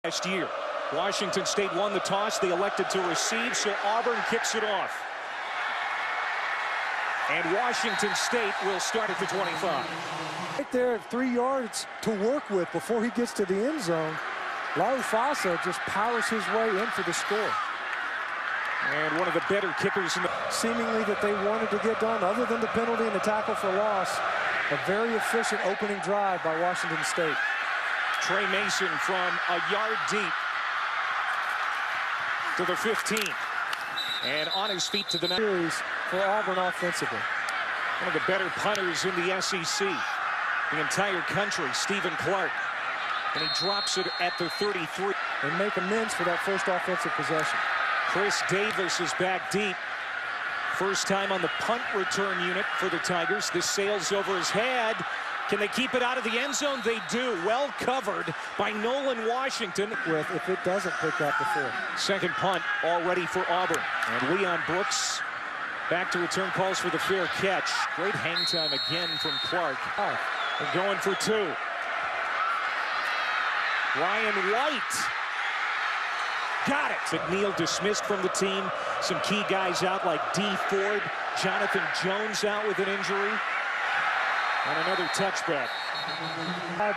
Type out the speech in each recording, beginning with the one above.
last year. Washington State won the toss. They elected to receive, so Auburn kicks it off. And Washington State will start at the 25. Right there at 3 yards to work with before he gets to the end zone. Larry Fossa just powers his way in for the score. And one of the better kickers in the... Seemingly that they wanted to get done, other than the penalty and the tackle for loss. A very efficient opening drive by Washington State. Trey Mason from a yard deep to the 15. And on his feet to the next. Series for Auburn offensively. One of the better punters in the SEC. The entire country, Stephen Clark. And he drops it at the 33. And make amends for that first offensive possession. Chris Davis is back deep. First time on the punt return unit for the Tigers. This sails over his head. Can they keep it out of the end zone? They do. Well covered by Nolan Washington. If it doesn't pick up before. Second punt already for Auburn. And Leon Brooks back to return calls for the fair catch. Great hang time again from Clark. They're going for two. Ryan White. Got it. McNeil dismissed from the team. Some key guys out like D. Ford. Jonathan Jones out with an injury. And another touchback.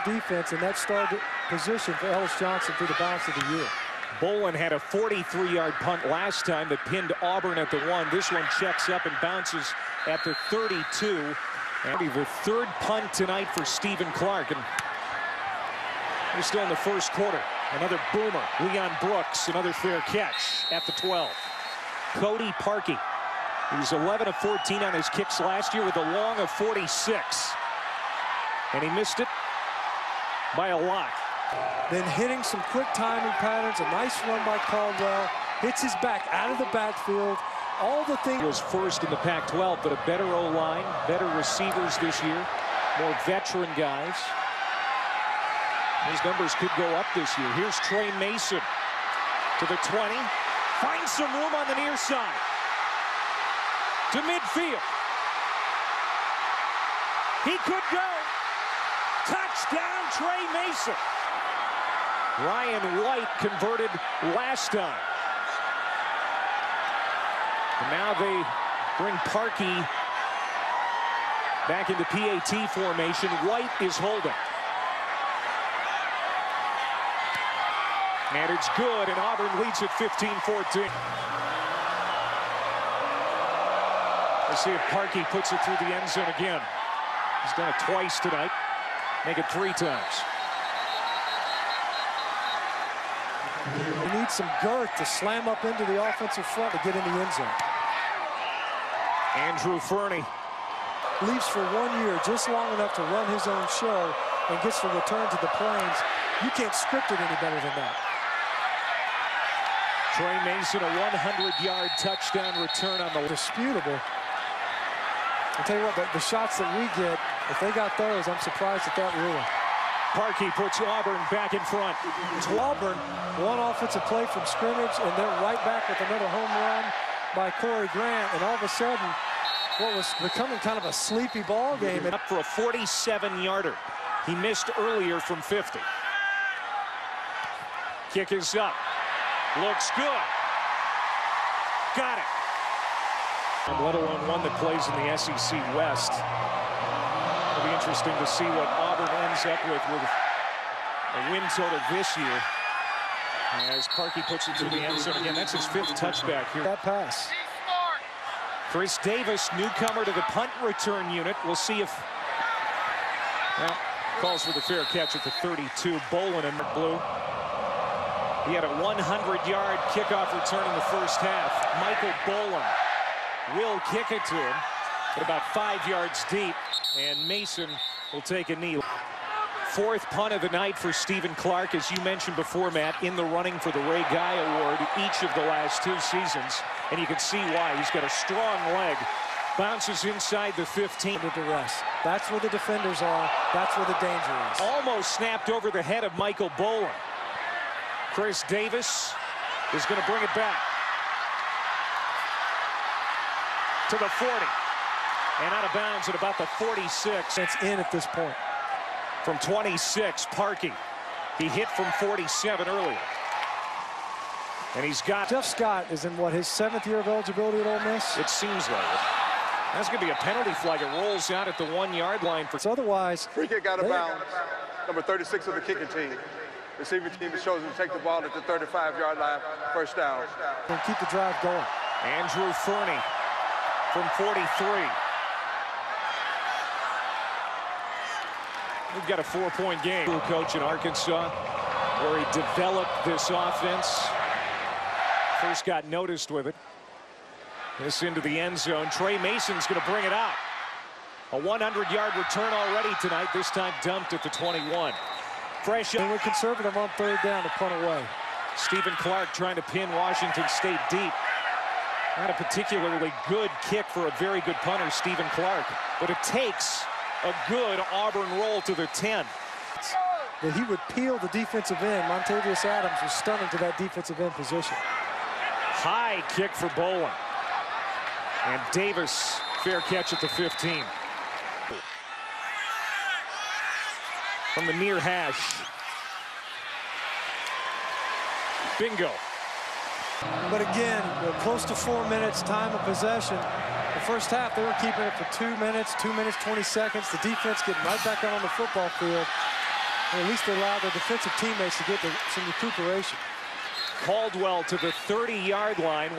Defense in that started position for Ellis Johnson through the balance of the year. Bolin had a 43-yard punt last time that pinned Auburn at the 1. This one checks up and bounces at the 32. And the third punt tonight for Stephen Clark. And we're still in the first quarter. Another boomer. Leon Brooks, another fair catch at the 12. Cody Parkey. He was 11 of 14 on his kicks last year with a long of 46. And he missed it by a lot. Then hitting some quick timing patterns. A nice run by Caldwell. Hits his back out of the backfield. All the things. Was first in the Pac-12, but a better O-line, better receivers this year, more veteran guys. His numbers could go up this year. Here's Trey Mason to the 20. Finds some room on the near side. To midfield. He could go. Touchdown, Trey Mason. Ryan White converted last time. And now they bring Parkey back into PAT formation. White is holding. And it's good, and Auburn leads at 15-14. Let's see if Parkey puts it through the end zone again. He's done it twice tonight. Make it 3 times. He needs some girth to slam up into the offensive front to get in the end zone. Andrew Fernie. Leaves for 1 year, just long enough to run his own show, and gets to return to the Plains. You can't script it any better than that. Trey Mason, a 100-yard touchdown return on the... Disputable. I'll tell you what, the shots that we get, if they got those, I'm surprised at that ruling. Parkey puts Auburn back in front. To Auburn, one offensive play from scrimmage, and they're right back with another home run by Corey Grant. And all of a sudden, what was becoming kind of a sleepy ball game. Up for a 47-yarder. He missed earlier from 50. Kick is up. Looks good. Got it. And let alone one that plays in the SEC West. It'll be interesting to see what Auburn ends up with a win total this year. As Parkey puts it through the end zone again. That's his 5th touchback here. That pass. Chris Davis, newcomer to the punt return unit. We'll see if... Well, calls for the fair catch at the 32. Bolin in blue. He had a 100-yard kickoff return in the first half. Michael Bolin will kick it to him, but about 5 yards deep, and Mason will take a knee. 4th punt of the night for Stephen Clark, as you mentioned before, Matt, in the running for the Ray Guy Award each of the last 2 seasons, and you can see why. He's got a strong leg. Bounces inside the 15. To rest. That's where the defenders are. That's where the danger is. Almost snapped over the head of Michael Bolin. Chris Davis is going to bring it back to the 40 and out of bounds at about the 46. It's in at this point. From 26, Parkey He hit from 47 earlier. And he's got... Jeff Scott is in, what, his 7th year of eligibility at Ole Miss? It seems like it. That's going to be a penalty flag. It rolls out at the 1-yard line. So otherwise... Free kick out of bounds. Number 36 of the kicking team. Receiving team is chosen to take the ball at the 35-yard line. First down. And keep the drive going. Andrew Fernie from 43. We've got a 4-point game. Coach in Arkansas, where he developed this offense. First got noticed with it. This into the end zone. Trey Mason's going to bring it out. A 100-yard return already tonight. This time dumped at the 21. Fresh. They were conservative on 3rd down to punt away. Stephen Clark trying to pin Washington State deep. Not a particularly good kick for a very good punter, Stephen Clark. But it takes a good Auburn roll to the 10. That he would peel the defensive end. Montavious Adams was stunning to that defensive end position. High kick for Bolin. And Davis, fair catch at the 15. From the near hash. Bingo. But again, close to 4 minutes time of possession. The first half, they were keeping it for 2 minutes, 2 minutes, 20 seconds. The defense getting right back out on the football field. And at least they allowed their defensive teammates to get some recuperation. Caldwell to the 30-yard line.